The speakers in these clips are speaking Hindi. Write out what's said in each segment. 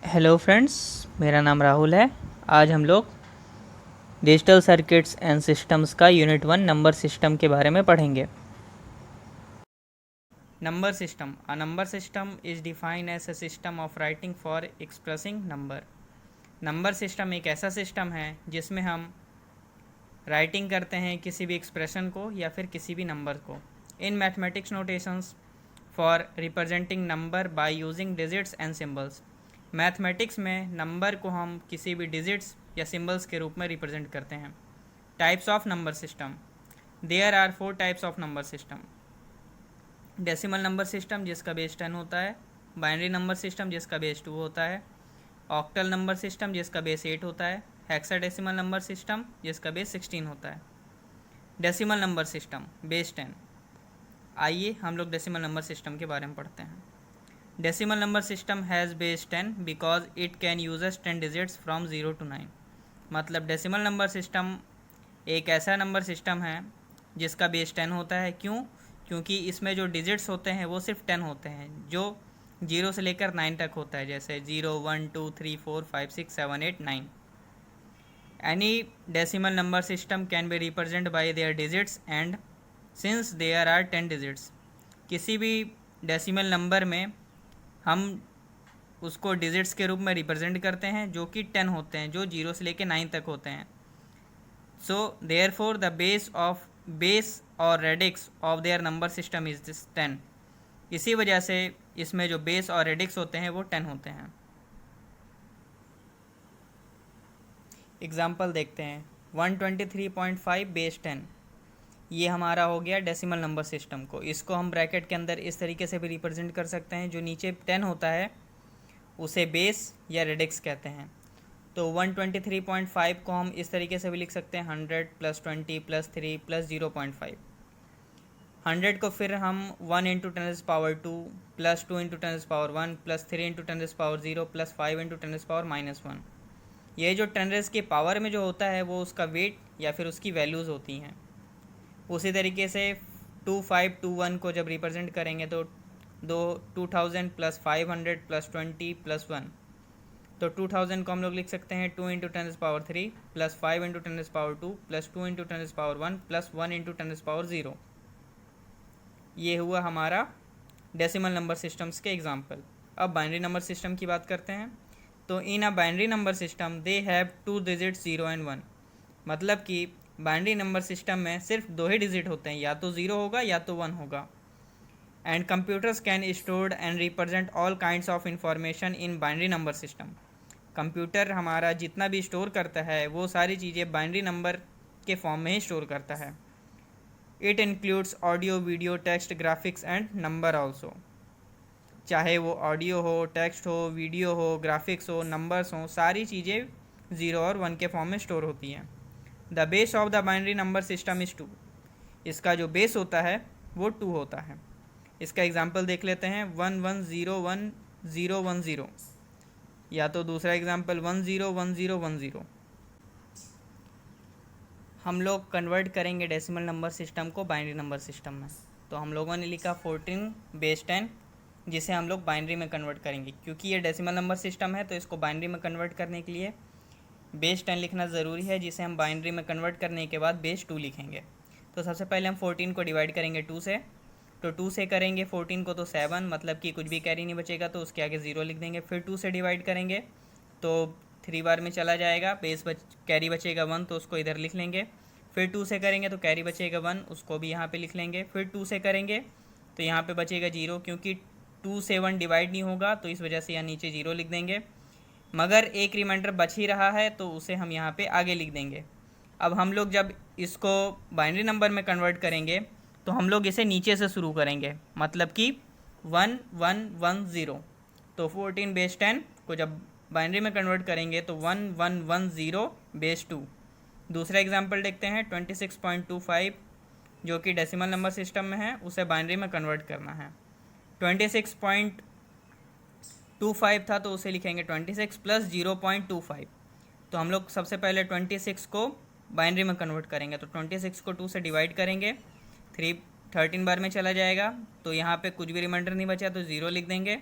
हेलो फ्रेंड्स, मेरा नाम राहुल है। आज हम लोग डिजिटल सर्किट्स एंड सिस्टम्स का यूनिट 1 नंबर सिस्टम के बारे में पढ़ेंगे। Number system, a number system is defined as a system of writing for expressing number. Number system एक ऐसा सिस्टम है जिसमें हम राइटिंग करते हैं किसी भी एक्सप्रेशन को या फिर किसी भी नंबर को। In mathematics notations for representing number by using digits and symbols. Mathematics में नंबर को हम किसी भी डिजिट्स या सिंबल्स के रूप में रिप्रेजेंट करते हैं। Types of number system, there are 4 types of number system. Decimal number system जिसका बेस 10 होता है, बाइनरी नंबर सिस्टम जिसका बेस 2 होता है, ऑक्टल नंबर सिस्टम जिसका बेस 8 होता है, हेक्साडेसिमल नंबर सिस्टम जिसका बेस 16 होता है। Decimal number system base 10। आइए हम लोग डेसिमल नंबर सिस्टम के बारे में पढ़ते हैं। Decimal number system has base 10 because it can uses 10 digits from 0 to 9। मतलब डेसिमल नंबर सिस्टम एक ऐसा नंबर सिस्टम है जिसका बेस 10 होता है। क्यों? क्योंकि इसमें जो डिजिट्स होते हैं वो सिर्फ 10 होते हैं, जो 0 से लेकर 9 तक होता है, जैसे 0 1 2 3 4 5 6 7 8 9। Any decimal number system can be represented by their digits and since there are 10 digits, किसी भी डेसिमल नंबर में हम उसको डिजिट्स के रूप में रिप्रेजेंट करते हैं जो कि 10 होते हैं, जो 0 से लेकर 9 तक होते हैं। So therefore the base और radix of their number system is this 10। इसी वजह से इसमें जो बेस और रेडिक्स होते हैं वो 10 होते हैं। एग्जाम्पल देखते हैं। 123.5 बेस 10, ये हमारा हो गया डेसिमल नंबर सिस्टम को। इसको हम ब्रैकेट के अंदर इस तरीके से भी रिप्रेजेंट कर सकते हैं, जो नीचे 10 होता है उसे बेस या रेडिक्स कहते हैं। तो 123.5 को हम इस तरीके से भी लिख सकते हैं 100 + 20 + 3 + 0.5। 100 को फिर हम 1 × 10⁻2 + 2 × 10⁻1 + 3 × 10⁻0 + 5 × 10⁻−1। ये जो 10 की पावर में जो होता है वो उसका वेट या फिर उसकी वैल्यूज़ होती हैं। उसी तरीके से 2521 को जब रिप्रेजेंट करेंगे तो 2000 + 500 + 20 + 1, तो 2000 को हम लोग लिख सकते हैं 2 × 10⁻3 + 5 × 10⁻2 + 2 × 10⁻1 + 1 × 10⁻0। ये हुआ हमारा डेसिमल नंबर सिस्टम्स के एग्जाम्पल। अब बाइनरी नंबर सिस्टम की बात करते हैं। तो in a binary number system they have 2 digits 0 and 1। मतलब कि बाइनरी नंबर सिस्टम में सिर्फ 2 ही डिजिट होते हैं, या तो 0 होगा या तो 1 होगा। And computers can store and represent all kinds of information in binary number system. Computer हमारा जितना भी स्टोर करता है वो सारी चीज़ें बाइनरी नंबर के फॉर्म में ही स्टोर करता है। It includes audio, video, text, graphics and number also. चाहे वो ऑडियो हो, टेक्स्ट हो, वीडियो हो, ग्राफिक्स हो, नंबर्स हो, सारी चीज़ें 0 और 1 के फॉर्म में स्टोर होती हैं। The base of the binary number system is 2। इसका जो बेस होता है वो 2 होता है। इसका एग्जाम्पल देख लेते हैं। 11011010, या तो दूसरा एग्जाम्पल 101010। हम लोग कन्वर्ट करेंगे डेसिमल नंबर सिस्टम को बाइनरी नंबर सिस्टम में। तो हम लोगों ने लिखा 14 बेस 10, जिसे हम लोग बाइनरी में कन्वर्ट करेंगे। क्योंकि ये डेसिमल नंबर सिस्टम है तो इसको बाइनरी में कन्वर्ट करने के लिए बेस 10 लिखना ज़रूरी है, जिसे हम बाइनरी में कन्वर्ट करने के बाद बेस 2 लिखेंगे। तो सबसे पहले हम 14 को डिवाइड करेंगे 2 से। तो 2 से करेंगे 14 को तो 7, मतलब कि कुछ भी कैरी नहीं बचेगा तो उसके आगे 0 लिख देंगे। फिर 2 से डिवाइड करेंगे तो 3 बार में चला जाएगा, कैरी बचेगा 1 तो उसको इधर लिख लेंगे। फिर 2 से करेंगे तो कैरी बचेगा 1, उसको भी यहाँ पे लिख लेंगे। फिर 2 से करेंगे तो यहाँ पे बचेगा 0, क्योंकि 2 से 1 डिवाइड नहीं होगा तो इस वजह से यहाँ नीचे 0 लिख देंगे। मगर एक रिमाइंडर बच ही रहा है तो उसे हम यहाँ पे आगे लिख देंगे। अब हम लोग जब इसको बाइनरी नंबर में कन्वर्ट करेंगे तो हम लोग इसे नीचे से शुरू करेंगे, मतलब कि 1110। तो 14 बेस 10 को जब बाइनरी में कन्वर्ट करेंगे तो 1110 बेस 2। दूसरा एग्जांपल देखते हैं 26.25, जो कि डेसिमल नंबर सिस्टम में है, उसे बाइनरी में कन्वर्ट करना है। 26.25 था तो उसे लिखेंगे 26 + 0.25। तो हम लोग सबसे पहले 26 को बाइनरी में कन्वर्ट करेंगे। तो 26 को 2 से डिवाइड करेंगे, 13 बार में चला जाएगा तो यहाँ पे कुछ भी रिमाइंडर नहीं बचा तो 0 लिख देंगे।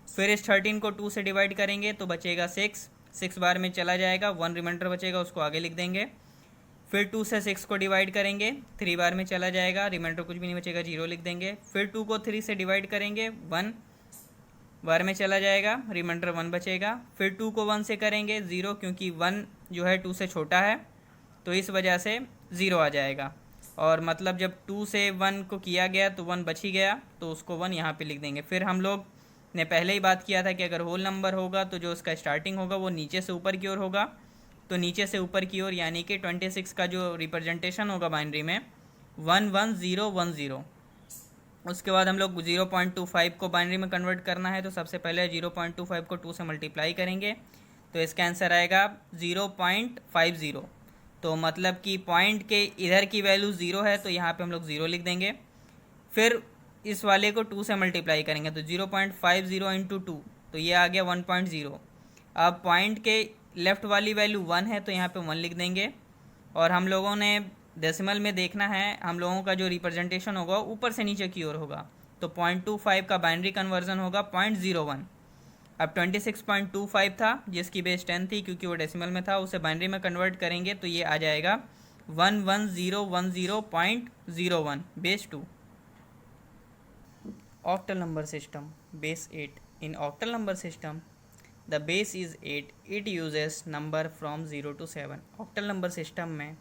फिर इस 13 को 2 से डिवाइड करेंगे तो बचेगा 6, 6 बार में चला जाएगा, 1 रिमाइंडर बचेगा, उसको आगे लिख देंगे। फिर 2 से 6 को डिवाइड करेंगे, 3 बार में चला जाएगा, रिमाइंडर कुछ भी नहीं बचेगा, 0 लिख देंगे। फिर 2 को 3 से डिवाइड करेंगे, 1 बार में चला जाएगा, रिमाइंडर 1 बचेगा। फिर 2 को 1 से करेंगे 0, क्योंकि 1 जो है 2 से छोटा है तो इस वजह से 0 आ जाएगा। और मतलब जब 2 से 1 को किया गया तो 1 बच ही गया, तो उसको 1 यहाँ पे लिख देंगे। फिर हम लोग ने पहले ही बात किया था कि अगर होल नंबर होगा तो जो उसका स्टार्टिंग होगा वो नीचे से ऊपर की ओर होगा, तो नीचे से ऊपर की ओर यानी कि 26 का जो रिप्रेजेंटेशन होगा बाइनरी में 11010। उसके बाद हम लोग 0.25 को बाइनरी में कन्वर्ट करना है, तो सबसे पहले 0.25 को 2 से मल्टीप्लाई करेंगे तो इसका आंसर आएगा 0.50। तो मतलब कि पॉइंट के इधर की वैल्यू 0 है तो यहाँ पे हम लोग 0 लिख देंगे। फिर इस वाले को 2 से मल्टीप्लाई करेंगे तो 0.50 इंटू 2, तो ये आ गया 1.0। अब पॉइंट के लेफ़्ट वाली वैल्यू 1 है तो यहाँ पे 1 लिख देंगे। और हम लोगों ने डेसिमल में देखना है, हम लोगों का जो रिप्रेजेंटेशन होगा ऊपर से नीचे की ओर होगा, तो 0.25 का बाइनरी कन्वर्जन होगा 0.01। अब 26.25 था जिसकी बेस 10 थी, क्योंकि वो डेसिमल में था, उसे बाइनरी में कन्वर्ट करेंगे तो ये आ जाएगा 11010.01 base 2। Octal number system base 8। In octal number system the base is 8, it uses number from 0 to 7। Octal number system में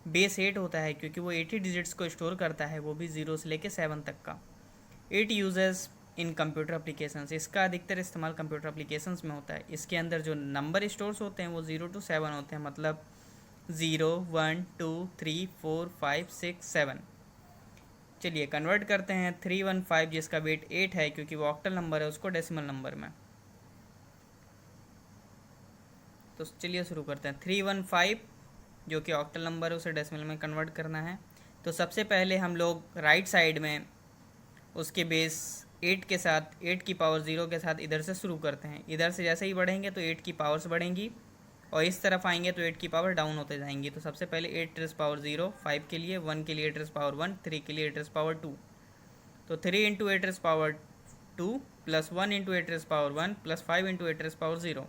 बेस 8 होता है क्योंकि वो 80 डिजिट्स को स्टोर करता है, वो भी 0 से लेके 7 तक का। It uses in computer applications, इसका अधिकतर इस्तेमाल कंप्यूटर एप्लीकेशंस में होता है। इसके अंदर जो नंबर स्टोर्स होते हैं वो 0 to 7 होते हैं, मतलब 0 1 2 3 4 5 6 7। चलिए कन्वर्ट करते हैं 315 जिसका वेट 8 है, क्योंकि वो ऑक्टल नंबर है, उसको डेसिमल नंबर में। तो चलिए शुरू करते हैं। 315 जो कि ऑक्टल नंबर है उसे डेसिमल में कन्वर्ट करना है। तो सबसे पहले हम लोग राइट साइड में उसके बेस 8 के साथ 8 की पावर 0 के साथ इधर से शुरू करते हैं। इधर से जैसे ही बढ़ेंगे तो 8 की पावर्स बढ़ेंगी और इस तरफ आएंगे तो 8 की पावर डाउन होते जाएंगी। तो सबसे पहले 8 रेज़ पावर 0 5 के लिए, 1 के लिए 8 रेज़ पावर 1, 3 के लिए 8 रेज़ पावर 2। तो 3 into 8 rays power 2 plus 1 into 8 rays power 1 plus 5 into 8 rays power 0।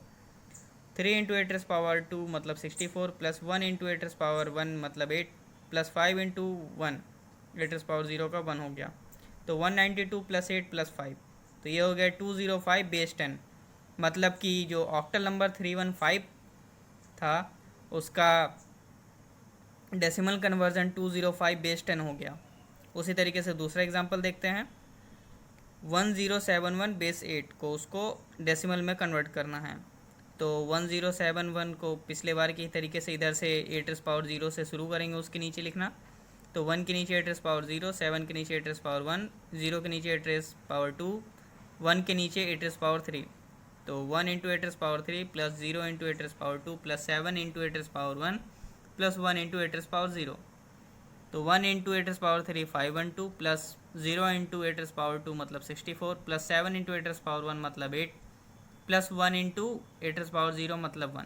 3 into 8 rays power 2 मतलब 64 प्लस 1 इंटू 8 रेज़ पावर 1 मतलब 8 प्लस 5 इंटू 1 8 रेज़ पावर 0 का 1 हो गया। तो 192 प्लस 8 प्लस 5, तो ये हो गया 205 बेस 10। मतलब कि जो ऑक्टल नंबर 315 था उसका डेसिमल कन्वर्जन 205 बेस 10 हो गया। उसी तरीके से दूसरा एग्जांपल देखते हैं। 1071 बेस 8 को उसको डेसिमल में कन्वर्ट करना है। तो 1071 को पिछले बार की तरीके से इधर से 8 रेज़ पावर 0 से शुरू करेंगे, उसके नीचे लिखना। तो 1 के नीचे 8 रेज़ पावर 0, 7 के नीचे 8 रेज़ पावर 1, 0 के नीचे 8 रेज़ पावर 2, 1 के नीचे 8 रेज़ पावर 3। तो 1 into 8 rays power 3 plus 0 into 8 rays power 2 plus 7 into 8 rays power 1 plus 1 into 8 rays power 0। तो 1 into 8 rays power 3 512 plus 0 into 8 rays power 2 मतलब 64 प्लस 7 इंटू 8 रेज़ पावर 1 मतलब 8 प्लस 1 इंटू 8 रेज़ पावर 0 मतलब 1।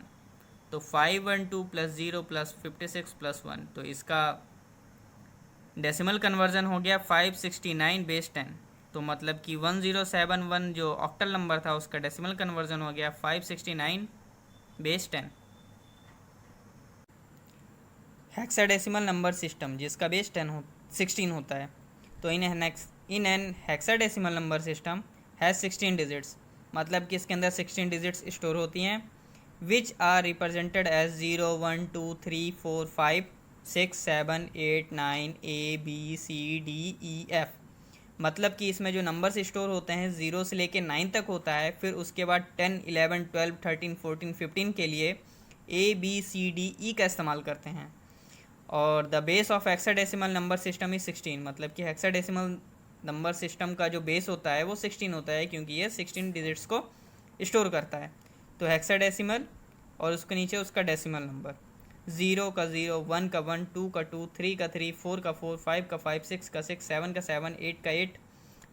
तो 512 प्लस 0 प्लस 56 प्लस 1, तो इसका डेसिमल कन्वर्जन हो गया 569 बेस 10। तो मतलब कि 1071 जो ऑक्टल नंबर था उसका डेसिमल कन्वर्जन हो गया 569 बेस 10। हेक्साडेसिमल नंबर सिस्टम जिसका बेस 16 होता है। तो in an hexadecimal number system has 16 digits, मतलब कि इसके अंदर 16 डिजिट्स स्टोर होती हैं, which are represented as 0 1 2 3 4 5 6 7 8 9 ABCDEF। मतलब कि इसमें जो नंबर्स स्टोर होते हैं 0 से लेके 9 तक होता है, फिर उसके बाद 10 11 12 13 14 15 के लिए ABCDE का इस्तेमाल करते हैं। और the base of hexadecimal number system is 16, मतलब कि हेक्साडेसिमल नंबर सिस्टम का जो बेस होता है वो 16 होता है, क्योंकि ये 16 डिजिट्स को स्टोर करता है। तो हेक्साडेसिमल और उसके नीचे उसका डेसिमल नंबर, 0 का 0, 1 का 1, 2 का 2, 3 का 3, 4 का 4, 5 का 5, 6 का 6, 7 का 7, 8 का 8,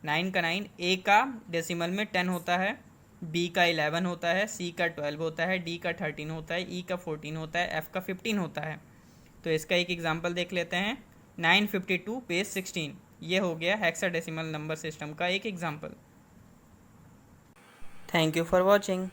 9 का 9। ए का डेसिमल में 10 होता है, बी का 11 होता है, सी का 12 होता है, डी का 13 होता है, ई का 14 होता है, एफ का 15 होता है। तो इसका एक एग्जांपल देख लेते हैं। 952 बेस 16, ये हो गया हेक्साडेसिमल नंबर सिस्टम का एक example. Thank you for watching.